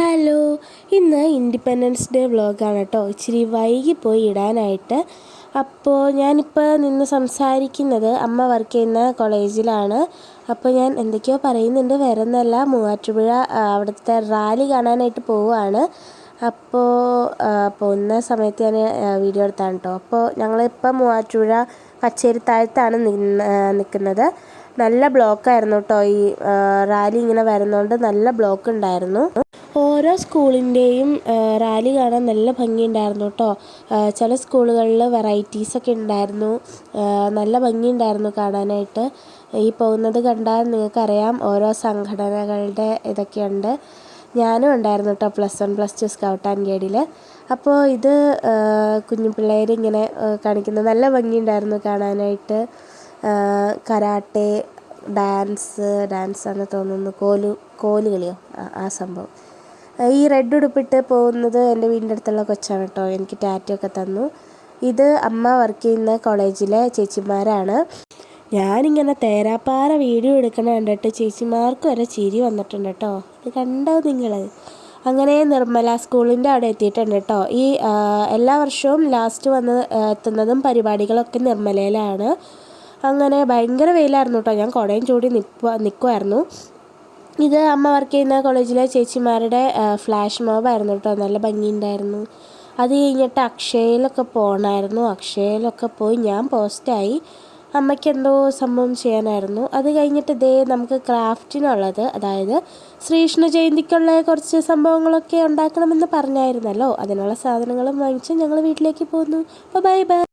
Hello, ഇന്ന് independence day വ്ളോഗാണ് കേട്ടോ. ഇച്ചിരി വൈകിപ്പോയി ഇടാനായിട്ട്. അപ്പോൾ ഞാനിപ്പോൾ നിന്ന് സംസാരിക്കുന്നത് അമ്മ വർക്ക് ചെയ്യുന്ന കോളേജിലാണ്. അപ്പോൾ ഞാൻ എന്തൊക്കെയോ പറയുന്നുണ്ട്, വേറെ ഒന്നുമല്ല, മൂവാറ്റുപുഴ അവിടുത്തെ റാലി കാണാനായിട്ട് പോവുകയാണ്. അപ്പോൾ പോകുന്ന സമയത്ത് ഞാൻ വീഡിയോ എടുത്താണ് കേട്ടോ. അപ്പോൾ ഞങ്ങളിപ്പോൾ മൂവാറ്റുപുഴ കച്ചേരിത്താഴത്താണ് നിൽക്കുന്നത്. നല്ല ബ്ലോക്കായിരുന്നു കേട്ടോ. ഈ റാലി ഇങ്ങനെ വരുന്നതുകൊണ്ട് നല്ല ബ്ലോക്ക് ഉണ്ടായിരുന്നു. ഓരോ സ്കൂളിൻ്റെയും റാലി കാണാൻ നല്ല ഭംഗിയുണ്ടായിരുന്നു കേട്ടോ. ചില സ്കൂളുകളിൽ വെറൈറ്റീസൊക്കെ ഉണ്ടായിരുന്നു. നല്ല ഭംഗിയുണ്ടായിരുന്നു കാണാനായിട്ട്. ഈ പോകുന്നത് കണ്ടാൽ നിങ്ങൾക്കറിയാം ഓരോ സംഘടനകളുടെ ഇതൊക്കെയുണ്ട്. ഞാനും ഉണ്ടായിരുന്നു കേട്ടോ +1 +2 സ്കൗട്ട് ആൻഡ് ഗൈഡിൽ. അപ്പോൾ ഇത് കുഞ്ഞു പിള്ളേരിങ്ങനെ കാണിക്കുന്നത് നല്ല ഭംഗിയുണ്ടായിരുന്നു കാണാനായിട്ട്. കരാട്ടെ, ഡാൻസാണെന്ന് തോന്നുന്നു, കോലുകളിയോ ആ സംഭവം. ഈ റെഡ് ഉടുപ്പിട്ട് പോകുന്നത് എൻ്റെ വീടിൻ്റെ അടുത്തുള്ള കൊച്ചാണ് കേട്ടോ. എനിക്ക് ടാറ്റൊക്കെ തന്നു. ഇത് അമ്മ വർക്ക് ചെയ്യുന്ന കോളേജിലെ ചേച്ചിമാരാണ്. ഞാനിങ്ങനെ തേരാപ്പാറ വീഡിയോ എടുക്കണ കണ്ടിട്ട് ചേച്ചിമാർക്ക് വരെ ചിരി വന്നിട്ടുണ്ട് കേട്ടോ. ഇത് കണ്ടോ നിങ്ങൾ? അങ്ങനെ നിർമ്മല സ്കൂളിൻ്റെ അവിടെ എത്തിയിട്ടുണ്ട് കേട്ടോ. ഈ എല്ലാ വർഷവും ലാസ്റ്റ് എത്തുന്നതും പരിപാടികളൊക്കെ നിർമ്മലയിലാണ്. അങ്ങനെ ഭയങ്കര വെയിലായിരുന്നു കേട്ടോ. ഞാൻ കുടയും ചൂടി നിൽക്കുമായിരുന്നു. ഇത് അമ്മ വർക്ക് ചെയ്യുന്ന കോളേജിലെ ചേച്ചിമാരുടെ ഫ്ലാഷ് മോബായിരുന്നു കേട്ടോ. നല്ല ഭംഗിയുണ്ടായിരുന്നു. അത് കഴിഞ്ഞിട്ട് അക്ഷയയിലൊക്കെ പോകണമായിരുന്നു. അക്ഷയയിലൊക്കെ പോയി ഞാൻ പോസ്റ്റായി. അമ്മയ്ക്ക് എന്തോ സംഭവം ചെയ്യാനായിരുന്നു. അത് കഴിഞ്ഞിട്ട് നമുക്ക് ക്രാഫ്റ്റിനുള്ളത്, അതായത് ശ്രീകൃഷ്ണ ജയന്തിക്കുള്ള കുറച്ച് സംഭവങ്ങളൊക്കെ ഉണ്ടാക്കണമെന്ന് പറഞ്ഞായിരുന്നല്ലോ. അതിനുള്ള സാധനങ്ങളും വാങ്ങിച്ച് ഞങ്ങൾ വീട്ടിലേക്ക് പോന്നു. അപ്പോൾ ബൈ ബൈ.